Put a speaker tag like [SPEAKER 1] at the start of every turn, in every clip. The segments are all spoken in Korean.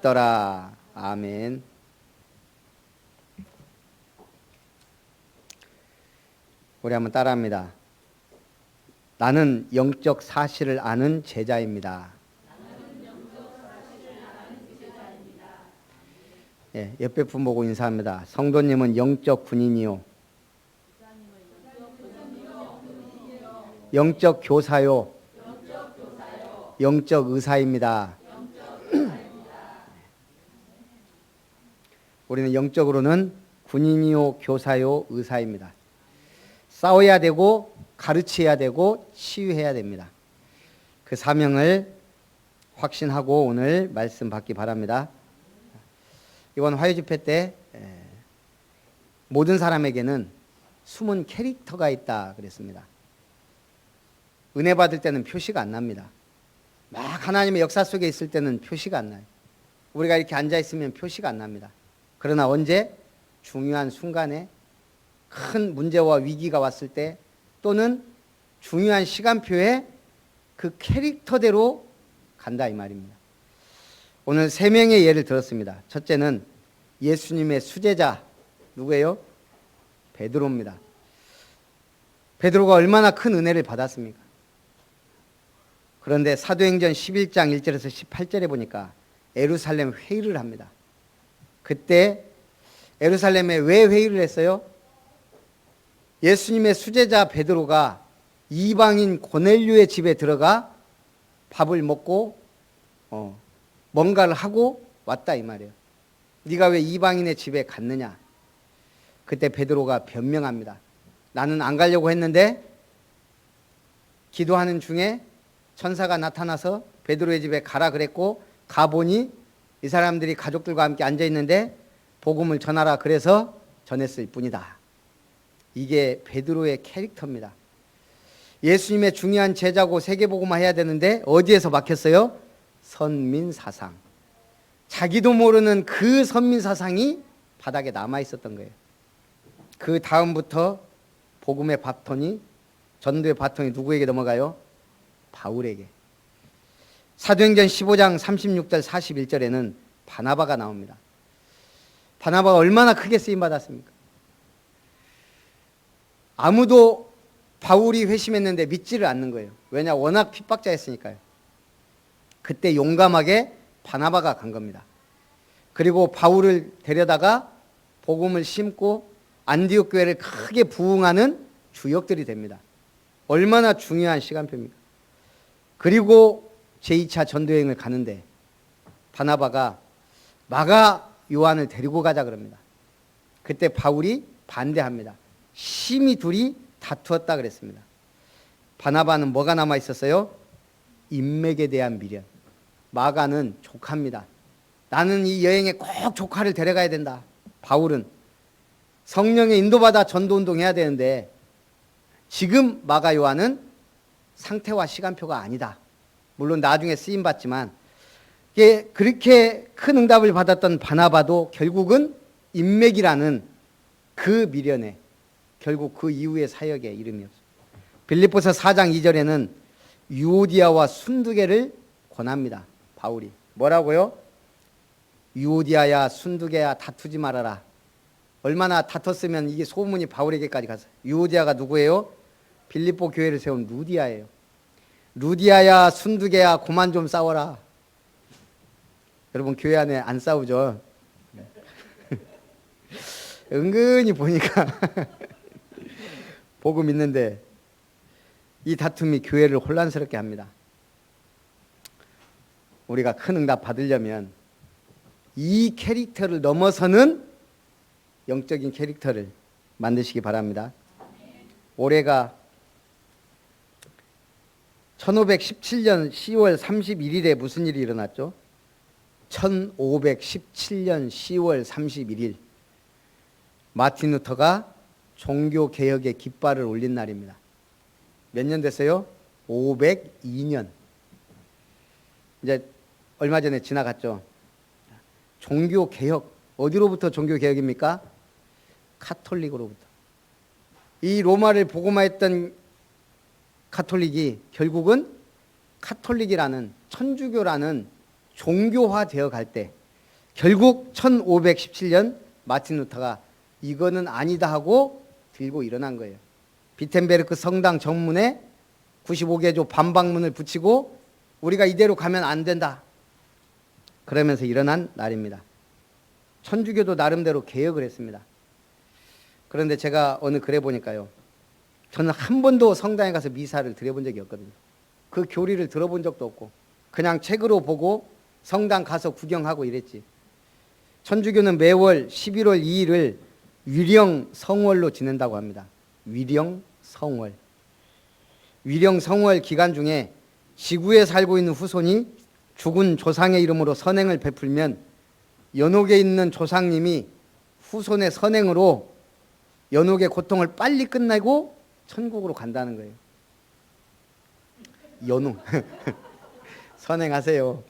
[SPEAKER 1] 있더라. 아멘. 우리 한번 따라합니다. 나는 영적 사실을 아는 제자입니다. 예, 옆에 분 보고 인사합니다. 성도님은 영적 군인이요, 영적 교사요, 영적 의사입니다. 우리는 영적으로는 군인이요, 교사요, 의사입니다. 싸워야 되고 가르쳐야 되고 치유해야 됩니다. 그 사명을 확신하고 오늘 말씀 받기 바랍니다. 이번 화요집회 때 모든 사람에게는 숨은 캐릭터가 있다 그랬습니다. 은혜 받을 때는 표시가 안 납니다. 막 하나님의 역사 속에 있을 때는 표시가 안 나요. 우리가 이렇게 앉아있으면 표시가 안 납니다. 그러나 언제? 중요한 순간에 큰 문제와 위기가 왔을 때 또는 중요한 시간표에 그 캐릭터대로 간다 이 말입니다. 오늘 세 명의 예를 들었습니다. 첫째는 예수님의 수제자 누구예요? 베드로입니다. 베드로가 얼마나 큰 은혜를 받았습니까? 그런데 사도행전 11장 1절에서 18절에 보니까 예루살렘 회의를 합니다. 그때 예루살렘에 왜 회의를 했어요? 예수님의 수제자 베드로가 이방인 고넬료의 집에 들어가 밥을 먹고 뭔가를 하고 왔다 이 말이에요. 네가 왜 이방인의 집에 갔느냐? 그때 베드로가 변명합니다. 나는 안 가려고 했는데 기도하는 중에 천사가 나타나서 베드로의 집에 가라 그랬고 가보니 이 사람들이 가족들과 함께 앉아있는데 복음을 전하라 그래서 전했을 뿐이다. 이게 베드로의 캐릭터입니다. 예수님의 중요한 제자고 세계복음화 해야 되는데 어디에서 막혔어요? 선민사상. 자기도 모르는 그 선민사상이 바닥에 남아있었던 거예요. 그 다음부터 복음의 바톤이, 전도의 바톤이 누구에게 넘어가요? 바울에게. 사도행전 15장 36절 41절에는 바나바가 나옵니다. 바나바가 얼마나 크게 쓰임받았습니까? 아무도 바울이 회심했는데 믿지를 않는 거예요. 왜냐? 워낙 핍박자였으니까요. 그때 용감하게 바나바가 간 겁니다. 그리고 바울을 데려다가 복음을 심고 안디옥 교회를 크게 부흥하는 주역들이 됩니다. 얼마나 중요한 시간표입니까? 그리고 제2차 전도여행을 가는데 바나바가 마가 요한을 데리고 가자 그럽니다. 그때 바울이 반대합니다. 심히 둘이 다투었다 그랬습니다. 바나바는 뭐가 남아 있었어요? 인맥에 대한 미련. 마가는 조카입니다. 나는 이 여행에 꼭 조카를 데려가야 된다. 바울은 성령의 인도받아 전도운동 해야 되는데 지금 마가 요한은 상태와 시간표가 아니다. 물론 나중에 쓰임받지만 그렇게 큰 응답을 받았던 바나바도 결국은 인맥이라는 그 미련에 결국 그 이후의 사역에 이름이 없어요. 빌립보서 4장 2절에는 유오디아와 순두개를 권합니다. 바울이 뭐라고요? 유오디아야 순두개야 다투지 말아라. 얼마나 다퉜으면 이게 소문이 바울에게까지 갔어요. 유오디아가 누구예요? 빌립보 교회를 세운 루디아예요. 루디아야 순두개야 그만 좀 싸워라. 여러분 교회 안에 안 싸우죠? 은근히 보니까 복음 있는데 이 다툼이 교회를 혼란스럽게 합니다. 우리가 큰 응답 받으려면 이 캐릭터를 넘어서는 영적인 캐릭터를 만드시기 바랍니다. 올해가 1517년 10월 31일에 무슨 일이 일어났죠? 1517년 10월 31일 마틴 루터가 종교개혁의 깃발을 올린 날입니다. 몇 년 됐어요? 502년. 이제 얼마 전에 지나갔죠. 종교개혁, 어디로부터 종교개혁입니까? 카톨릭으로부터. 이 로마를 복음화했던 카톨릭이 결국은 카톨릭이라는 천주교라는 종교화되어 갈 때 결국 1517년 마틴 루터가 이거는 아니다 하고 들고 일어난 거예요. 비텐베르크 성당 정문에 95개조 반박문을 붙이고 우리가 이대로 가면 안 된다. 그러면서 일어난 날입니다. 천주교도 나름대로 개혁을 했습니다. 그런데 제가 어느 글에 보니까요. 저는 한 번도 성당에 가서 미사를 드려본 적이 없거든요. 그 교리를 들어본 적도 없고 그냥 책으로 보고 성당 가서 구경하고 이랬지. 천주교는 매월 11월 2일을 위령성월로 지낸다고 합니다. 위령성월. 위령성월 기간 중에 지구에 살고 있는 후손이 죽은 조상의 이름으로 선행을 베풀면 연옥에 있는 조상님이 후손의 선행으로 연옥의 고통을 빨리 끝내고 천국으로 간다는 거예요. 연옥. 선행하세요.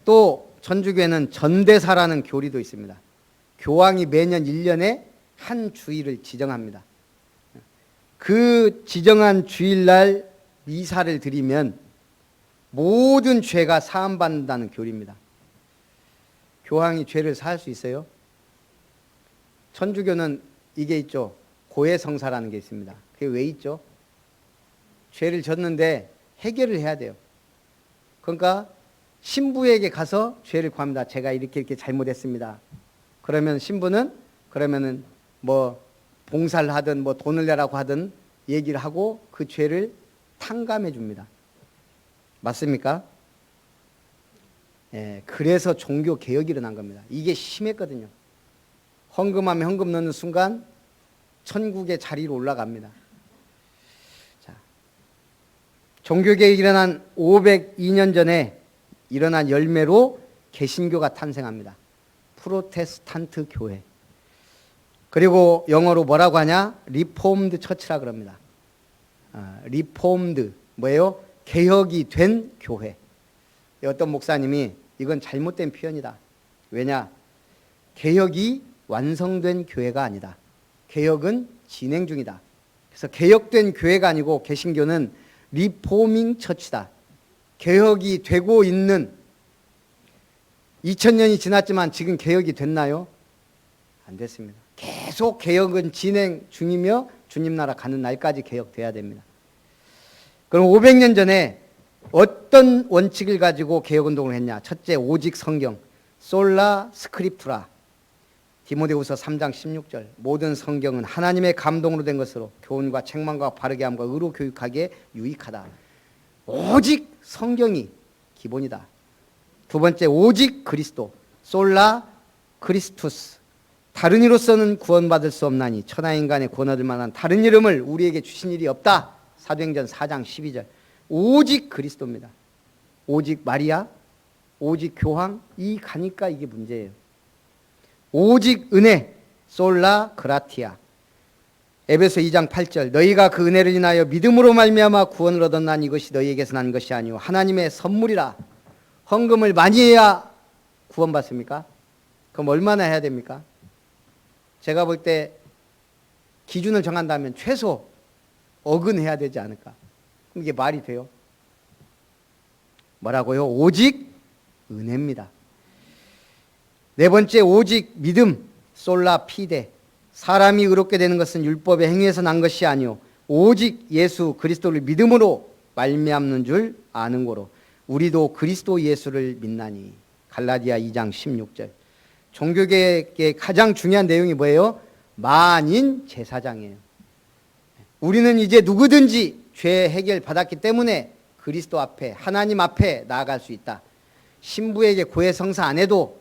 [SPEAKER 1] 또 천주교에는 전대사라는 교리도 있습니다. 교황이 매년 1년에 한 주일을 지정합니다. 그 지정한 주일날 미사를 드리면 모든 죄가 사함받는다는 교리입니다. 교황이 죄를 사할 수 있어요? 천주교는 이게 있죠. 고해성사라는 게 있습니다. 그게 왜 있죠? 죄를 졌는데 해결을 해야 돼요. 그러니까 신부에게 가서 죄를 구합니다. 제가 이렇게 잘못했습니다. 그러면 신부는 그러면은 뭐 봉사를 하든 뭐 돈을 내라고 하든 얘기를 하고 그 죄를 탕감해 줍니다. 맞습니까? 예, 그래서 종교 개혁이 일어난 겁니다. 이게 심했거든요. 헌금하면 헌금 넣는 순간 천국의 자리로 올라갑니다. 자, 종교 개혁이 일어난 502년 전에 일어난 열매로 개신교가 탄생합니다. 프로테스탄트 교회. 그리고 영어로 뭐라고 하냐? 리폼드 처치라 그럽니다. 리폼드 뭐예요? 개혁이 된 교회. 어떤 목사님이 이건 잘못된 표현이다. 왜냐? 개혁이 완성된 교회가 아니다. 개혁은 진행 중이다. 그래서 개혁된 교회가 아니고 개신교는 리포밍 처치다. 개혁이 되고 있는 2000년이 지났지만 지금 개혁이 됐나요? 안 됐습니다. 계속 개혁은 진행 중이며 주님 나라 가는 날까지 개혁돼야 됩니다. 그럼 500년 전에 어떤 원칙을 가지고 개혁운동을 했냐? 첫째, 오직 성경, 솔라 스크립투라. 디모데후서 3장 16절. 모든 성경은 하나님의 감동으로 된 것으로 교훈과 책망과 바르게 함과 의로 교육하기에 유익하다. 오직 성경이 기본이다. 두 번째, 오직 그리스도, 솔라 크리스투스. 다른 이로서는 구원받을 수 없나니 천하인간의 구원 얻을 만한 다른 이름을 우리에게 주신 일이 없다. 사도행전 4장 12절. 오직 그리스도입니다. 오직 마리아, 오직 교황, 이 가니까 이게 문제예요. 오직 은혜, 솔라 그라티아. 에베소 2장 8절. 너희가 그 은혜를 인하여 믿음으로 말미암아 구원을 얻었나니 이것이 너희에게서 난 것이 아니오 하나님의 선물이라. 헌금을 많이 해야 구원받습니까? 그럼 얼마나 해야 됩니까? 제가 볼 때 기준을 정한다면 최소 억은 해야 되지 않을까? 그럼 이게 말이 돼요? 뭐라고요? 오직 은혜입니다. 네 번째, 오직 믿음, 솔라 피데. 사람이 의롭게 되는 것은 율법의 행위에서 난 것이 아니오 오직 예수 그리스도를 믿음으로 말미암는 줄 아는 거로 우리도 그리스도 예수를 믿나니. 갈라디아 2장 16절. 종교개혁의 가장 중요한 내용이 뭐예요? 만인 제사장이에요. 우리는 이제 누구든지 죄 해결 받았기 때문에 그리스도 앞에, 하나님 앞에 나아갈 수 있다. 신부에게 고해성사 안 해도,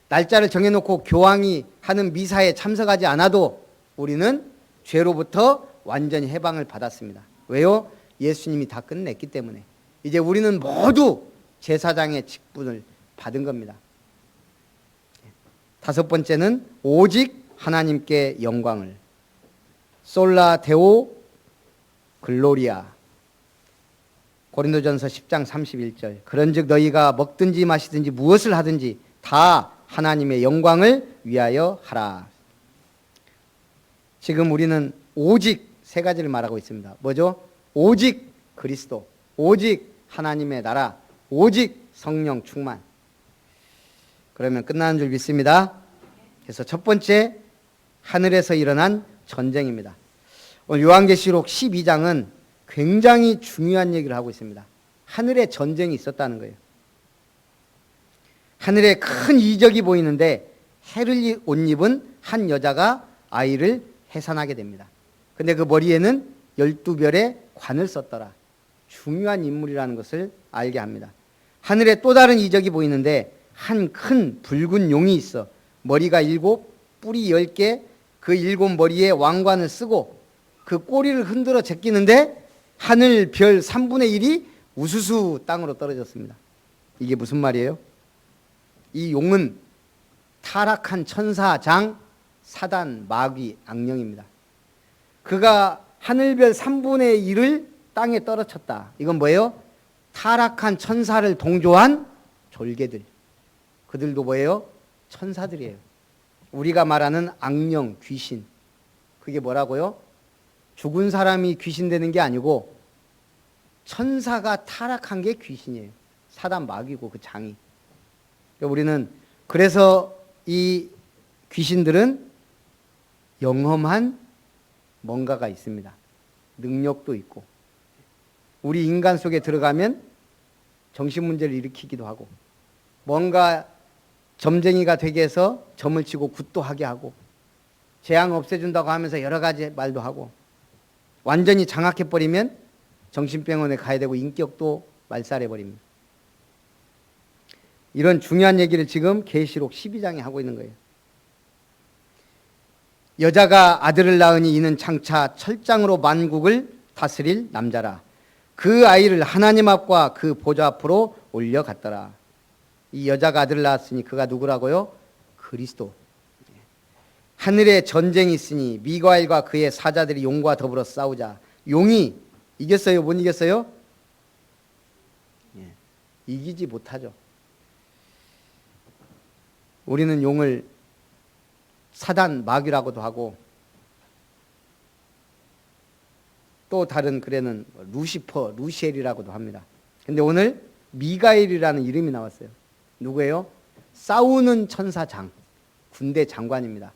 [SPEAKER 1] 날짜를 정해놓고 교황이 하는 미사에 참석하지 않아도 우리는 죄로부터 완전히 해방을 받았습니다. 왜요? 예수님이 다 끝냈기 때문에. 이제 우리는 모두 제사장의 직분을 받은 겁니다. 다섯 번째는 오직 하나님께 영광을. 솔라 데오 글로리아. 고린도전서 10장 31절. 그런즉 너희가 먹든지 마시든지 무엇을 하든지 다 하나님의 영광을 위하여 하라. 지금 우리는 오직 세 가지를 말하고 있습니다. 뭐죠? 오직 그리스도, 오직 하나님의 나라, 오직 성령 충만. 그러면 끝나는 줄 믿습니다. 그래서 첫 번째, 하늘에서 일어난 전쟁입니다. 오늘 요한계시록 12장은 굉장히 중요한 얘기를 하고 있습니다. 하늘에 전쟁이 있었다는 거예요. 하늘에 큰 이적이 보이는데 해를 옷 입은 한 여자가 아이를 해산하게 됩니다. 근데 그 머리에는 12별의 관을 썼더라. 중요한 인물이라는 것을 알게 합니다. 하늘에 또 다른 이적이 보이는데 한 큰 붉은 용이 있어. 머리가 7, 뿔이 10개, 그 7 머리에 왕관을 쓰고 그 꼬리를 흔들어 제끼는데 하늘 별 3분의 1이 우수수 땅으로 떨어졌습니다. 이게 무슨 말이에요? 이 용은 타락한 천사장 사단 마귀 악령입니다. 그가 하늘별 3분의 1을 땅에 떨어쳤다. 이건 뭐예요? 타락한 천사를 동조한 졸개들. 그들도 뭐예요? 천사들이에요. 우리가 말하는 악령, 귀신. 그게 뭐라고요? 죽은 사람이 귀신 되는 게 아니고 천사가 타락한 게 귀신이에요. 사단 마귀고 그 장이. 우리는 그래서 이 귀신들은 영험한 뭔가가 있습니다. 능력도 있고. 우리 인간 속에 들어가면 정신문제를 일으키기도 하고 뭔가 점쟁이가 되게 해서 점을 치고 굿도 하게 하고 재앙 없애준다고 하면서 여러 가지 말도 하고 완전히 장악해버리면 정신병원에 가야 되고 인격도 말살해버립니다. 이런 중요한 얘기를 지금 계시록 12장에 하고 있는 거예요. 여자가 아들을 낳으니 이는 장차 철장으로 만국을 다스릴 남자라. 그 아이를 하나님 앞과 그 보좌 앞으로 올려갔더라. 이 여자가 아들을 낳았으니 그가 누구라고요? 그리스도. 하늘에 전쟁이 있으니 미가엘과 그의 사자들이 용과 더불어 싸우자. 용이 이겼어요? 못 이겼어요? 이기지 못하죠. 우리는 용을 사단 마귀라고도 하고 또 다른 글에는 루시퍼, 루시엘이라고도 합니다. 근데 오늘 미가엘이라는 이름이 나왔어요. 누구예요? 싸우는 천사장, 군대 장관입니다.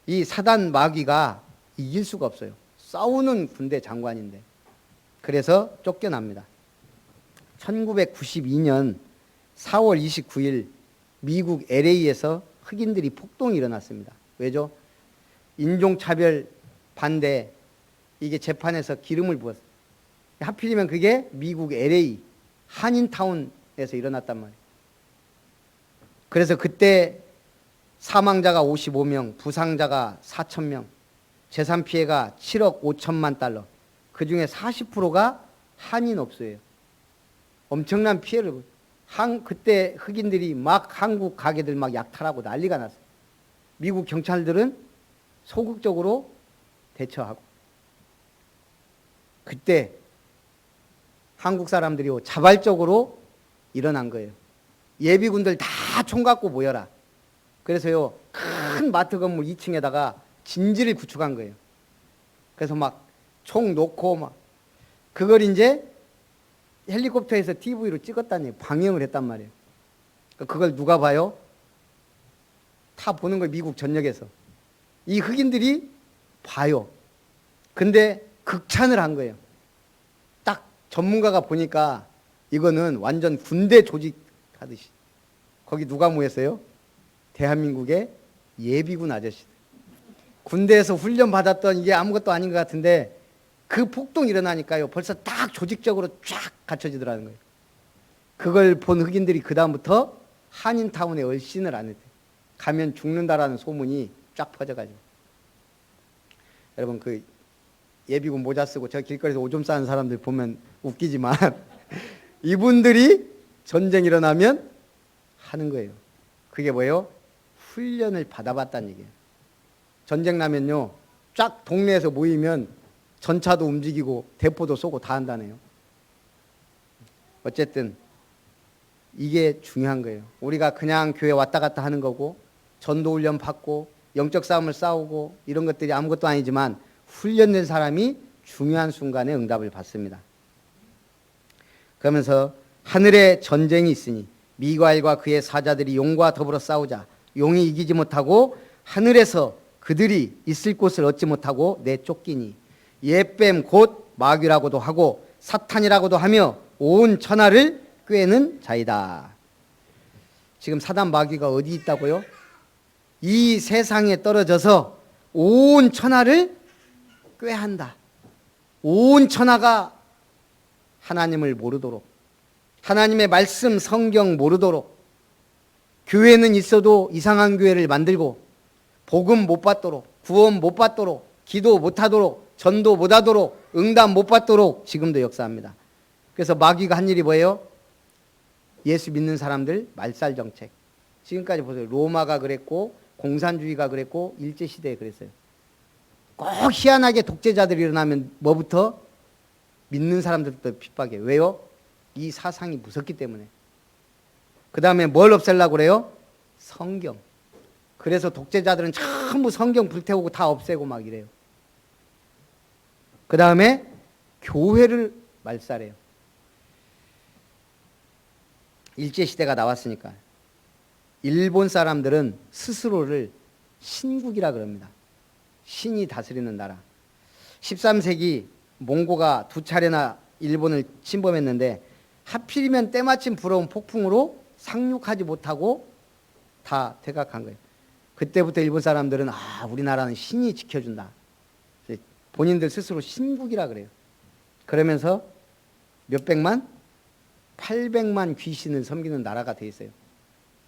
[SPEAKER 1] 이 사단 마귀가 이길 수가 없어요. 싸우는 군대 장관인데. 그래서 쫓겨납니다. 1992년 4월 29일 미국 LA에서 흑인들이 폭동이 일어났습니다. 왜죠? 인종차별 반대, 이게 재판에서 기름을 부었어요. 하필이면 그게 미국 LA 한인타운에서 일어났단 말이에요. 그래서 그때 사망자가 55명, 부상자가 4,000명, 재산 피해가 7억 5천만 달러, 그 중에 40%가 한인 업소예요. 엄청난 피해를 그때 흑인들이 막 한국 가게들 막 약탈하고 난리가 났어요. 미국 경찰들은 소극적으로 대처하고 그때 한국 사람들이 자발적으로 일어난 거예요. 예비군들 다 총 갖고 모여라. 그래서요 큰 마트 건물 2층에다가 진지를 구축한 거예요. 그래서 막 총 놓고 막 그걸 이제 헬리콥터에서 TV로 찍었다니 방영을 했단 말이에요. 그걸 누가 봐요? 다 보는 거예요. 미국 전역에서. 이 흑인들이 봐요. 근데 극찬을 한 거예요. 딱 전문가가 보니까 이거는 완전 군대 조직하듯이. 거기 누가 모였어요? 대한민국의 예비군 아저씨들. 군대에서 훈련 받았던 이게 아무것도 아닌 것 같은데 그 폭동 일어나니까요. 벌써 딱 조직적으로 쫙 갖춰지더라는 거예요. 그걸 본 흑인들이 그 다음부터 한인타운에 얼씬을 안 했대요. 가면 죽는다라는 소문이 쫙 퍼져가지고. 여러분 그 예비군 모자 쓰고 저 길거리에서 오줌 싸는 사람들 보면 웃기지만 이분들이 전쟁 일어나면 하는 거예요. 그게 뭐예요? 훈련을 받아봤다는 얘기예요. 전쟁 나면요 쫙 동네에서 모이면 전차도 움직이고 대포도 쏘고 다 한다네요. 어쨌든 이게 중요한 거예요. 우리가 그냥 교회 왔다 갔다 하는 거고 전도 훈련 받고 영적 싸움을 싸우고 이런 것들이 아무것도 아니지만 훈련된 사람이 중요한 순간에 응답을 받습니다. 그러면서 하늘에 전쟁이 있으니 미가엘과 그의 사자들이 용과 더불어 싸우자 용이 이기지 못하고 하늘에서 그들이 있을 곳을 얻지 못하고 내쫓기니 옛뱀 곧 마귀라고도 하고 사탄이라고도 하며 온 천하를 꾀는 자이다. 지금 사단 마귀가 어디 있다고요? 이 세상에 떨어져서 온 천하를 꾀한다. 온 천하가 하나님을 모르도록, 하나님의 말씀 성경 모르도록, 교회는 있어도 이상한 교회를 만들고 복음 못 받도록, 구원 못 받도록, 기도 못 하도록, 전도 못 하도록, 응답 못 받도록 지금도 역사합니다. 그래서 마귀가 한 일이 뭐예요? 예수 믿는 사람들 말살 정책. 지금까지 보세요. 로마가 그랬고 공산주의가 그랬고 일제시대에 그랬어요. 꼭 희한하게 독재자들이 일어나면 뭐부터? 믿는 사람들부터 핍박해요. 왜요? 이 사상이 무섭기 때문에. 그 다음에 뭘 없애려고 그래요? 성경. 그래서 독재자들은 전부 성경 불태우고 다 없애고 막 이래요. 그 다음에 교회를 말살해요. 일제시대가 나왔으니까. 일본 사람들은 스스로를 신국이라 그럽니다. 신이 다스리는 나라. 13세기 몽고가 2차례나 일본을 침범했는데 하필이면 때마침 불어온 폭풍으로 상륙하지 못하고 다 퇴각한 거예요. 그때부터 일본 사람들은 우리나라는 신이 지켜준다. 본인들 스스로 신국이라 그래요. 그러면서 몇백만? 800만 귀신을 섬기는 나라가 돼 있어요.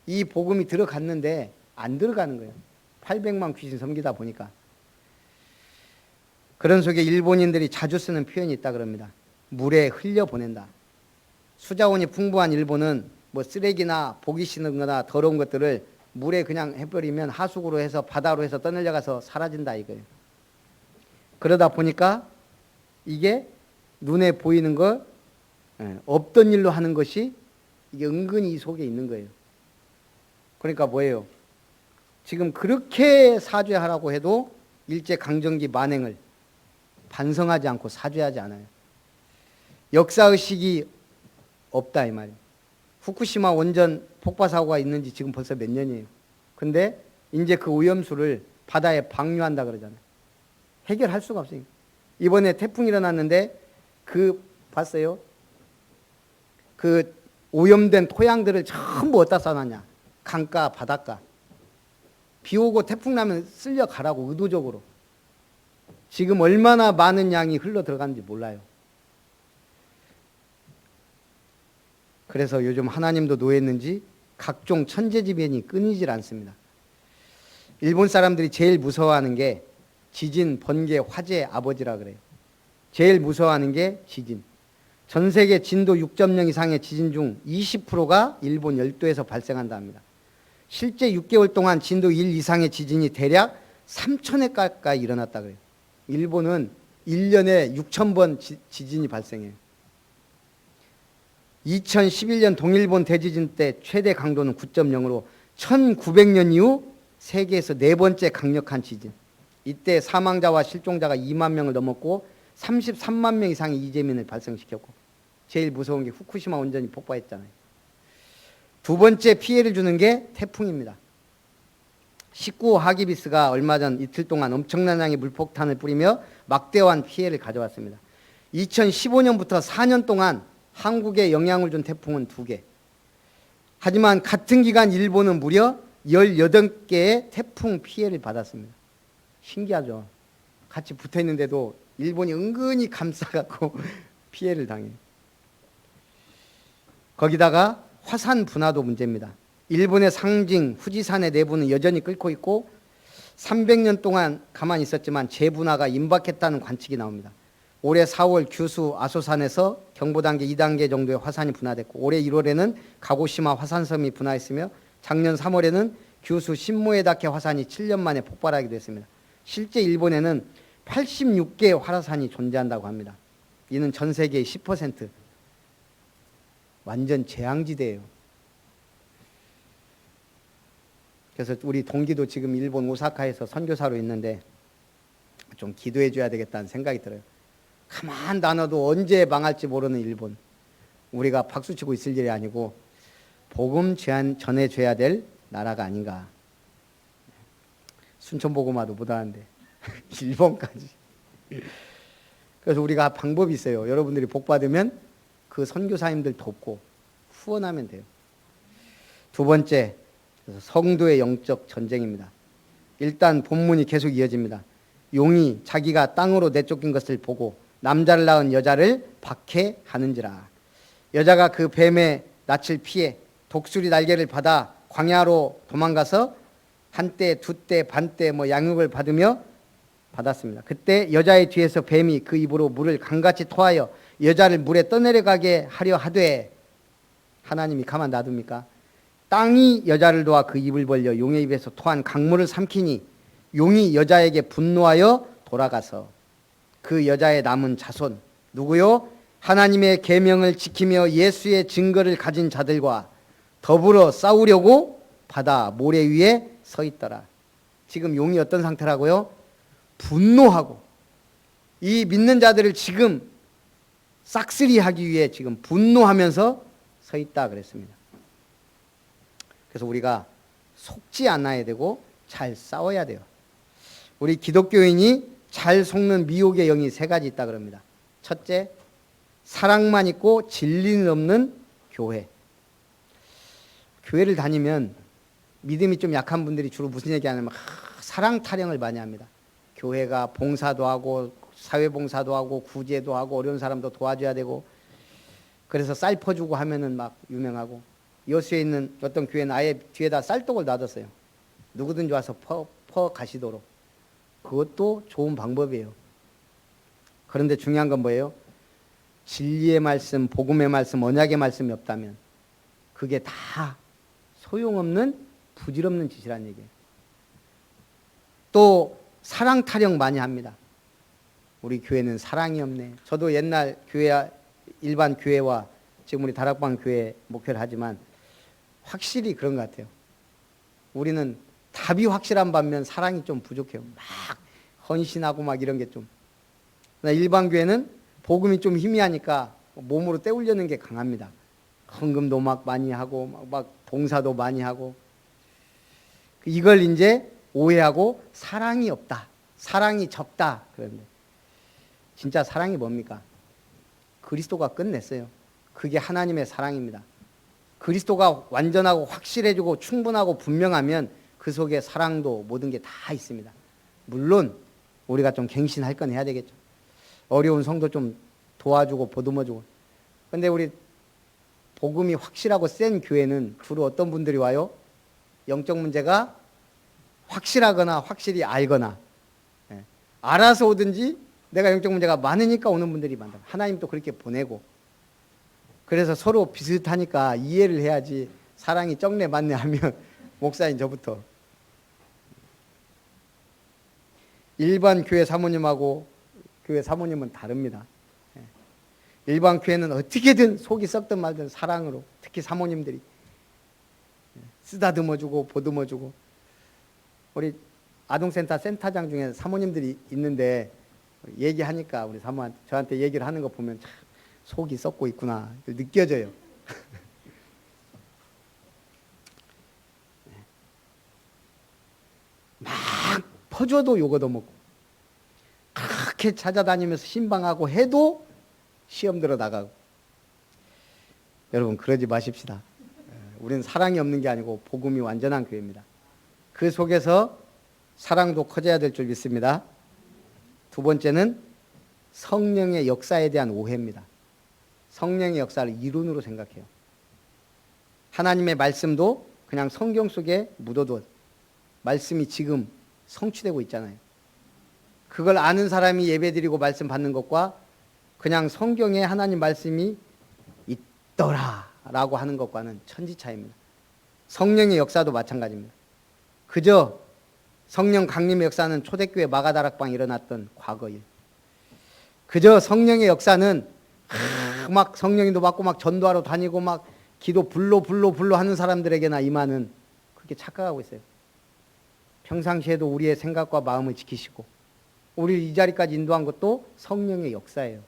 [SPEAKER 1] 이 복음이 들어갔는데 안 들어가는 거예요. 800만 귀신 섬기다 보니까. 그런 속에 일본인들이 자주 쓰는 표현이 있다 그럽니다. 물에 흘려보낸다. 수자원이 풍부한 일본은 뭐 쓰레기나 보기 싫은 거나 더러운 것들을 물에 그냥 해버리면 하수구로 해서 바다로 해서 떠내려가서 사라진다 이거예요. 그러다 보니까 이게 눈에 보이는 거 없던 일로 하는 것이 이게 은근히 이 속에 있는 거예요. 그러니까 뭐예요? 지금 그렇게 사죄하라고 해도 일제강점기 만행을 반성하지 않고 사죄하지 않아요. 역사의식이 없다 이 말이에요. 후쿠시마 원전 폭발 사고가 있는지 지금 벌써 몇 년이에요. 근데 이제 그 오염수를 바다에 방류한다 그러잖아요. 해결할 수가 없어요. 이번에 태풍이 일어났는데 봤어요? 그 오염된 토양들을 전부 어디다 써놨냐? 강가, 바닷가. 비 오고 태풍 나면 쓸려 가라고 의도적으로. 지금 얼마나 많은 양이 흘러 들어가는지 몰라요. 그래서 요즘 하나님도 노했는지 각종 천재지변이 끊이질 않습니다. 일본 사람들이 제일 무서워하는 게 지진, 번개, 화재 아버지라 그래요. 제일 무서워하는 게 지진. 전 세계 진도 6.0 이상의 지진 중 20%가 일본 열도에서 발생한다 합니다. 실제 6개월 동안 진도 1 이상의 지진이 대략 3,000회 가까이 일어났다 그래요. 일본은 1년에 6,000번 지진이 발생해요. 2011년 동일본 대지진 때 최대 강도는 9.0으로 1900년 이후 세계에서 4번째 강력한 지진. 이때 사망자와 실종자가 2만 명을 넘었고 33만 명 이상의 이재민을 발생시켰고 제일 무서운 게 후쿠시마 원전이 폭발했잖아요. 두 번째 피해를 주는 게 태풍입니다. 19호 하기비스가 얼마 전 이틀 동안 엄청난 양의 물폭탄을 뿌리며 막대한 피해를 가져왔습니다. 2015년부터 4년 동안 한국에 영향을 준 태풍은 2개. 하지만 같은 기간 일본은 무려 18개의 태풍 피해를 받았습니다. 신기하죠? 같이 붙어 있는데도 일본이 은근히 감싸갖고 피해를 당해요. 거기다가 화산 분화도 문제입니다. 일본의 상징 후지산의 내부는 여전히 끓고 있고 300년 동안 가만히 있었지만 재분화가 임박했다는 관측이 나옵니다. 올해 4월 규슈 아소산에서 경보단계 2단계 정도의 화산이 분화됐고 올해 1월에는 가고시마 화산섬이 분화했으며 작년 3월에는 규슈 신모에다케 화산이 7년 만에 폭발하기도 했습니다. 실제 일본에는 86개의 화산이 존재한다고 합니다. 이는 전 세계의 10%. 완전 재앙지대예요. 그래서 우리 동기도 지금 일본 오사카에서 선교사로 있는데 좀 기도해 줘야 되겠다는 생각이 들어요. 가만 놔둬도 언제 망할지 모르는 일본. 우리가 박수치고 있을 일이 아니고 복음 전해줘야 될 나라가 아닌가. 순천복음화도 못하는데 일본까지. 그래서 우리가 방법이 있어요. 여러분들이 복 받으면 그 선교사님들 돕고 후원하면 돼요. 두 번째, 성도의 영적 전쟁입니다. 일단 본문이 계속 이어집니다. 용이 자기가 땅으로 내쫓긴 것을 보고 남자를 낳은 여자를 박해하는지라. 여자가 그 뱀의 낯을 피해 독수리 날개를 받아 광야로 도망가서 한때, 두때, 반때 양육을 받았습니다. 그때 여자의 뒤에서 뱀이 그 입으로 물을 강같이 토하여 여자를 물에 떠내려가게 하려 하되, 하나님이 가만 놔둡니까? 땅이 여자를 도와 그 입을 벌려 용의 입에서 토한 강물을 삼키니 용이 여자에게 분노하여 돌아가서 그 여자의 남은 자손, 누구요? 하나님의 계명을 지키며 예수의 증거를 가진 자들과 더불어 싸우려고 바다 모래 위에 서 있더라. 지금 용이 어떤 상태라고요? 분노하고 이 믿는 자들을 지금 싹쓸이하기 위해 지금 분노하면서 서 있다 그랬습니다. 그래서 우리가 속지 않아야 되고 잘 싸워야 돼요. 우리 기독교인이 잘 속는 미혹의 영이 세 가지 있다 그럽니다. 첫째, 사랑만 있고 진리는 없는 교회. 교회를 다니면 믿음이 좀 약한 분들이 주로 무슨 얘기하냐면 사랑 타령을 많이 합니다. 교회가 봉사도 하고 사회봉사도 하고 구제도 하고 어려운 사람도 도와줘야 되고, 그래서 쌀 퍼주고 하면은 막 유명하고, 여수에 있는 어떤 교회는 아예 뒤에다 쌀떡을 놔뒀어요. 누구든지 와서 퍼 가시도록. 그것도 좋은 방법이에요. 그런데 중요한 건 뭐예요? 진리의 말씀, 복음의 말씀, 언약의 말씀이 없다면 그게 다 소용없는 부질없는 짓이란 얘기예요. 또 사랑 타령 많이 합니다. 우리 교회는 사랑이 없네. 저도 옛날 교회, 일반 교회와 지금 우리 다락방 교회 목회를 하지만 확실히 그런 것 같아요. 우리는 답이 확실한 반면 사랑이 좀 부족해요. 막 헌신하고 막 이런 게 좀. 일반 교회는 복음이 좀 희미하니까 몸으로 때우려는 게 강합니다. 헌금도 막 많이 하고 막 봉사도 많이 하고, 이걸 이제 오해하고 사랑이 없다, 사랑이 적다. 그런데 진짜 사랑이 뭡니까? 그리스도가 끝냈어요. 그게 하나님의 사랑입니다. 그리스도가 완전하고 확실해지고 충분하고 분명하면 그 속에 사랑도 모든 게 다 있습니다. 물론 우리가 좀 갱신할 건 해야 되겠죠. 어려운 성도 좀 도와주고 보듬어주고. 근데 우리 복음이 확실하고 센 교회는 주로 어떤 분들이 와요? 영적 문제가 확실하거나 확실히 알거나, 알아서 오든지 내가 영적 문제가 많으니까 오는 분들이 많다. 하나님도 그렇게 보내고. 그래서 서로 비슷하니까 이해를 해야지, 사랑이 쩍네 맞네 하면 목사인 저부터. 일반 교회 사모님하고 교회 사모님은 다릅니다. 일반 교회는 어떻게든 속이 썩든 말든 사랑으로, 특히 사모님들이 쓰다듬어주고 보듬어주고. 우리 아동센터 센터장 중에 사모님들이 있는데 얘기하니까 우리 사모한테, 저한테 얘기를 하는 거 보면 참 속이 썩고 있구나 느껴져요. 막 퍼줘도 욕얻어 먹고, 그렇게 찾아다니면서 신방하고 해도 시험 들어 나가고. 여러분 그러지 마십시다. 우리는 사랑이 없는 게 아니고 복음이 완전한 교회입니다. 그 속에서 사랑도 커져야 될 줄 믿습니다. 두 번째는 성령의 역사에 대한 오해입니다. 성령의 역사를 이론으로 생각해요. 하나님의 말씀도 그냥 성경 속에 묻어둬. 말씀이 지금 성취되고 있잖아요. 그걸 아는 사람이 예배드리고 말씀 받는 것과 그냥 성경에 하나님 말씀이 있더라라고 하는 것과는 천지 차이입니다. 성령의 역사도 마찬가지입니다. 그저 성령 강림의 역사는 초대교회 마가다락방에 일어났던 과거일. 그저 성령의 역사는 막 성령님도 받고 막 전도하러 다니고 막 기도 불로 하는 사람들에게나 임하는, 그렇게 착각하고 있어요. 평상시에도 우리의 생각과 마음을 지키시고 우리를 이 자리까지 인도한 것도 성령의 역사예요.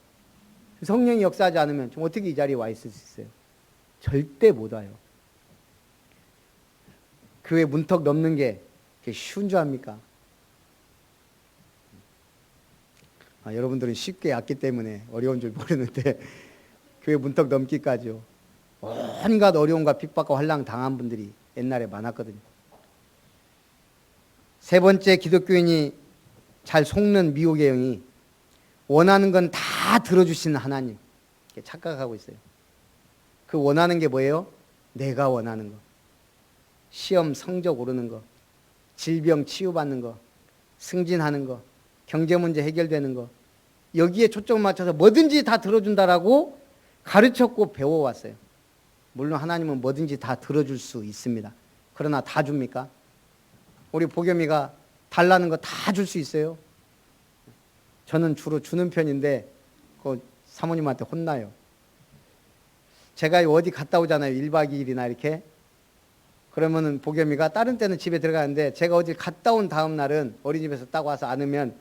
[SPEAKER 1] 성령이 역사하지 않으면 좀 어떻게 이 자리에 와 있을 수 있어요? 절대 못 와요. 교회 문턱 넘는 게 쉬운 줄 압니까? 여러분들은 쉽게 왔기 때문에 어려운 줄 모르는데 교회 문턱 넘기까지요. 온갖 어려움과 핍박과 환랑 당한 분들이 옛날에 많았거든요. 세 번째, 기독교인이 잘 속는 미혹의 영이 원하는 건 다 들어주시는 하나님 착각하고 있어요. 그 원하는 게 뭐예요? 내가 원하는 거. 시험 성적 오르는 거, 질병 치유받는 거, 승진하는 거, 경제 문제 해결되는 거, 여기에 초점을 맞춰서 뭐든지 다 들어준다라고 가르쳤고 배워왔어요. 물론 하나님은 뭐든지 다 들어줄 수 있습니다. 그러나 다 줍니까? 우리 보겸이가 달라는 거 다 줄 수 있어요? 저는 주로 주는 편인데 그 사모님한테 혼나요. 제가 어디 갔다 오잖아요. 1박 2일이나 이렇게. 그러면은 보겸이가 다른 때는 집에 들어가는데 제가 어디 갔다 온 다음 날은 어린이집에서 딱 와서 안으면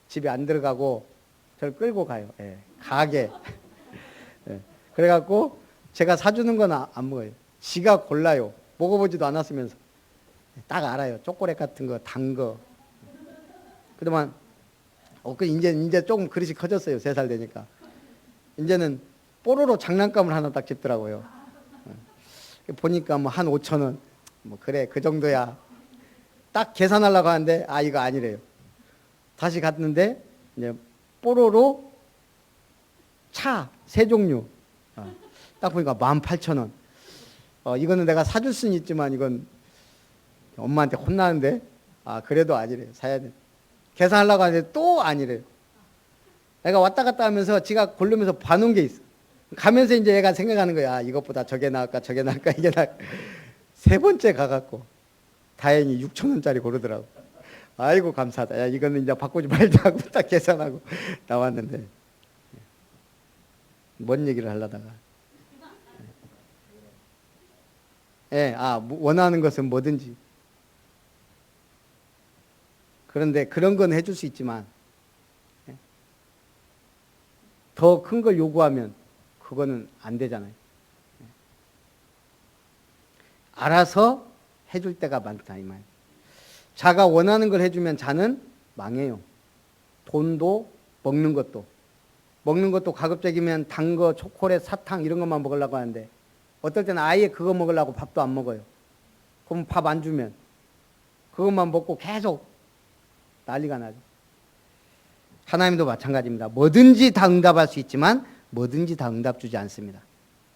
[SPEAKER 1] 집에 안 들어가고 저를 끌고 가요. 예, 가게. 예, 그래갖고 제가 사주는 건 안 먹어요. 지가 골라요. 먹어보지도 않았으면서. 딱 알아요. 초콜릿 같은 거, 단 거. 그동안 이제 조금 그릇이 커졌어요. 3살 되니까. 이제는 뽀로로 장난감을 하나 딱 집더라고요. 보니까 뭐 한 5,000원. 뭐 그래 그 정도야. 딱 계산하려고 하는데 이거 아니래요. 다시 갔는데 이제 뽀로로 차 3종류. 딱 보니까 18,000원. 이거는 내가 사줄 수는 있지만 이건 엄마한테 혼나는데 그래도 아니래요. 사야 돼. 계산하려고 하는데 또 아니래요. 애가 왔다 갔다 하면서 지가 고르면서 봐놓은 게 있어. 가면서 이제 얘가 생각하는 거야. 이것보다 저게 나을까 저게 나을까 이게 나을까. 3번째 가갖고 다행히 6,000원짜리 고르더라고. 아이고 감사하다. 야 이거는 이제 바꾸지 말자 하고 딱 계산하고 나왔는데 뭔 얘기를 하려다가 원하는 것은 뭐든지. 그런데 그런 건 해줄 수 있지만 더 큰 걸 요구하면 그거는 안 되잖아요. 알아서 해줄 때가 많다 이 말. 자가 원하는 걸 해주면 자는 망해요. 돈도 먹는 것도 가급적이면 단 거, 초콜릿, 사탕 이런 것만 먹으려고 하는데 어떨 때는 아예 그거 먹으려고 밥도 안 먹어요. 그럼 밥 안 주면 그것만 먹고 계속 난리가 나죠. 하나님도 마찬가지입니다. 뭐든지 다 응답할 수 있지만 뭐든지 다 응답 주지 않습니다.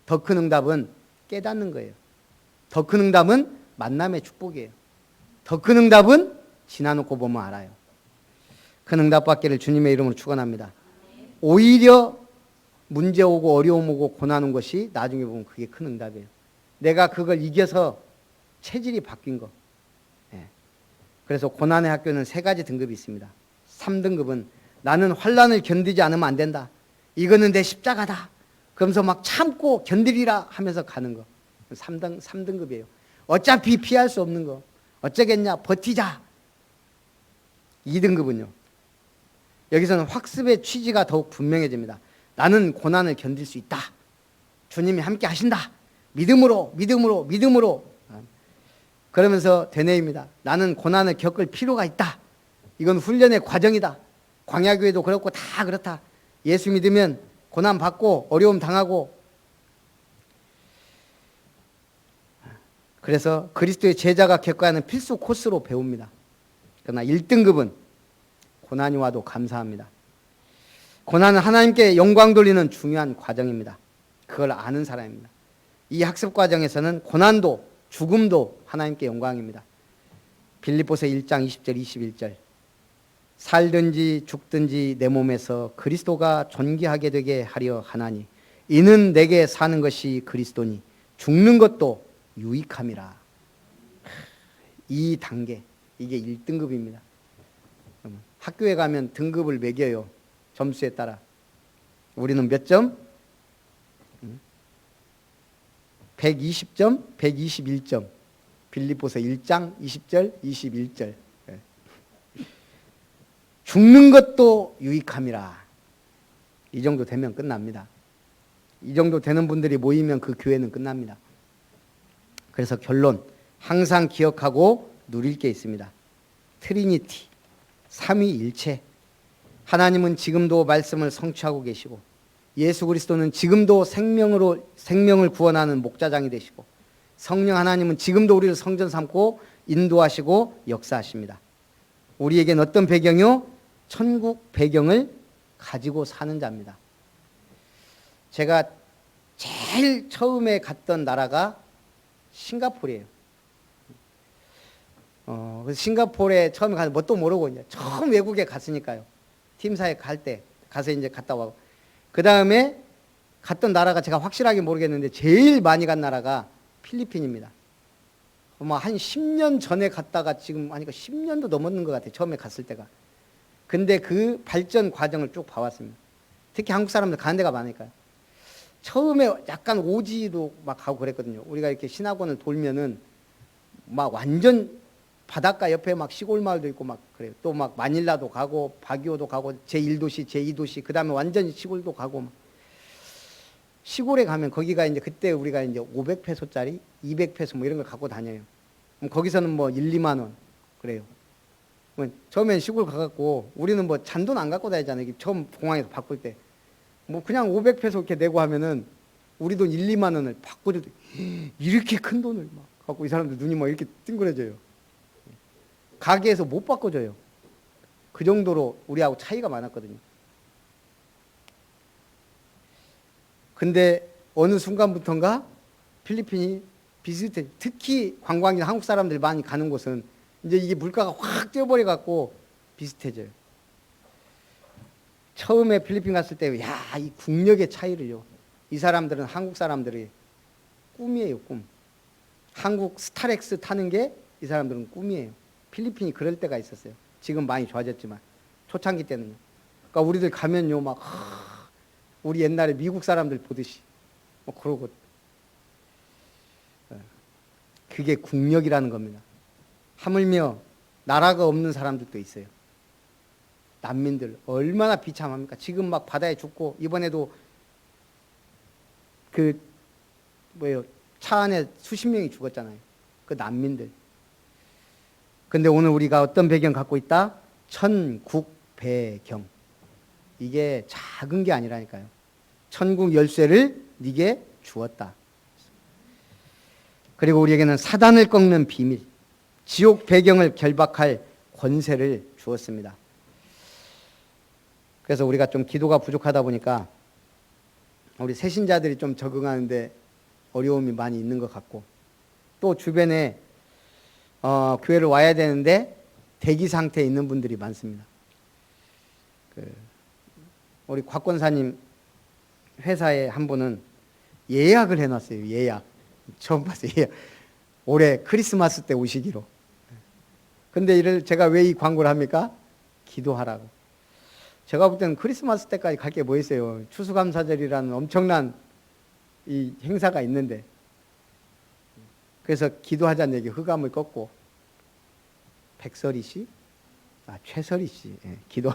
[SPEAKER 1] 더 큰 응답은 깨닫는 거예요. 더 큰 응답은 만남의 축복이에요. 더 큰 응답은 지나놓고 보면 알아요. 큰 응답 받기를 주님의 이름으로 축원합니다. 오히려 문제 오고 어려움 오고 고난 온 것이 나중에 보면 그게 큰 응답이에요. 내가 그걸 이겨서 체질이 바뀐 거. 그래서 고난의 학교는 3가지 등급이 있습니다. 3등급은 나는 환난을 견디지 않으면 안 된다. 이거는 내 십자가다. 그러면서 막 참고 견디리라 하면서 가는 거. 3등급이에요. 어차피 피할 수 없는 거. 어쩌겠냐 버티자. 2등급은요. 여기서는 학습의 취지가 더욱 분명해집니다. 나는 고난을 견딜 수 있다. 주님이 함께 하신다. 믿음으로. 그러면서 되뇌입니다. 나는 고난을 겪을 필요가 있다. 이건 훈련의 과정이다. 광야교회도 그렇고 다 그렇다. 예수 믿으면 고난 받고 어려움 당하고. 그래서 그리스도의 제자가 겪어야 하는 필수 코스로 배웁니다. 그러나 1등급은 고난이 와도 감사합니다. 고난은 하나님께 영광 돌리는 중요한 과정입니다. 그걸 아는 사람입니다. 이 학습 과정에서는 고난도 죽음도 하나님께 영광입니다. 빌립보서 1장 20절 21절 살든지 죽든지 내 몸에서 그리스도가 존귀하게 되게 하려 하나니 이는 내게 사는 것이 그리스도니 죽는 것도 유익함이라. 이 단계 이게 1등급입니다. 학교에 가면 등급을 매겨요. 점수에 따라. 우리는 몇 점? 120점, 121점. 빌립보서 1장 20절, 21절. 죽는 것도 유익함이라. 이 정도 되면 끝납니다. 이 정도 되는 분들이 모이면 그 교회는 끝납니다. 그래서 결론, 항상 기억하고 누릴 게 있습니다. 트리니티, 삼위일체. 하나님은 지금도 말씀을 성취하고 계시고 예수 그리스도는 지금도 생명을 구원하는 목자장이 되시고 성령 하나님은 지금도 우리를 성전 삼고 인도하시고 역사하십니다. 우리에겐 어떤 배경이요? 천국 배경을 가지고 사는 자입니다. 제가 제일 처음에 갔던 나라가 싱가포르예요. 그래서 싱가포르에 처음에 가서 뭣도 모르고 이제 처음 외국에 갔으니까요. 팀사에 갈 때 가서 이제 갔다 와고 그 다음에 갔던 나라가 제가 확실하게 모르겠는데 제일 많이 간 나라가 필리핀입니다. 뭐 한 10년 전에 갔다가 지금 하니까 10년도 넘었는 것 같아요. 처음에 갔을 때가. 근데 그 발전 과정을 쭉 봐왔습니다. 특히 한국 사람들 가는 데가 많으니까요. 처음에 약간 오지로 막 가고 그랬거든요. 우리가 이렇게 신학원을 돌면은 막 완전 바닷가 옆에 막 시골 마을도 있고 막 그래요. 또 막 마닐라도 가고 바기오도 가고 제1도시, 제2도시, 그 다음에 완전 시골도 가고 막. 시골에 가면 거기가 이제 그때 우리가 이제 500페소짜리, 200페소 뭐 이런 걸 갖고 다녀요. 그럼 거기서는 뭐 1, 2만 원 그래요. 뭐 처음엔 시골 가갖고 우리는 뭐 잔돈 안 갖고 다니잖아요. 처음 공항에서 바꿀 때. 뭐 그냥 500페소 이렇게 내고 하면은 우리 돈 1, 2만 원을 바꾸려도 이렇게 큰 돈을 막 갖고 이 사람들 눈이 막 이렇게 띵그러져요. 가게에서 못 바꿔줘요. 그 정도로 우리하고 차이가 많았거든요. 근데 어느 순간부터인가 필리핀이 비슷해. 특히 관광객 한국 사람들 많이 가는 곳은 이제 이게 물가가 확 뛰어버려 갖고 비슷해져요. 처음에 필리핀 갔을 때, 야, 이 국력의 차이를요. 이 사람들은 한국 사람들이 꿈이에요, 꿈. 한국 스타렉스 타는 게 이 사람들은 꿈이에요. 필리핀이 그럴 때가 있었어요. 지금 많이 좋아졌지만 초창기 때는요. 그러니까 우리들 가면요, 막 우리 옛날에 미국 사람들 보듯이 뭐 그러고 그게 국력이라는 겁니다. 하물며 나라가 없는 사람들도 있어요. 난민들 얼마나 비참합니까? 지금 막 바다에 죽고 이번에도 그 뭐예요? 차 안에 수십 명이 죽었잖아요. 그 난민들. 근데 오늘 우리가 어떤 배경 갖고 있다? 천국 배경. 이게 작은 게 아니라니까요. 천국 열쇠를 네게 주었다. 그리고 우리에게는 사단을 꺾는 비밀, 지옥 배경을 결박할 권세를 주었습니다. 그래서 우리가 좀 기도가 부족하다 보니까 우리 새신자들이 좀 적응하는데 어려움이 많이 있는 것 같고 또 주변에 교회를 와야 되는데 대기 상태에 있는 분들이 많습니다. 우리 곽권사님 회사에 한 분은 예약을 해놨어요. 예약. 처음 봤어요. 예약. 올해 크리스마스 때 오시기로. 근데 제가 왜 이 광고를 합니까? 기도하라고. 제가 볼 때는 크리스마스 때까지 갈 게 뭐 있어요. 추수감사절이라는 엄청난 이 행사가 있는데. 그래서 기도하자는 얘기 흑암을 꺾고 백설이 씨? 최설이 씨. 기도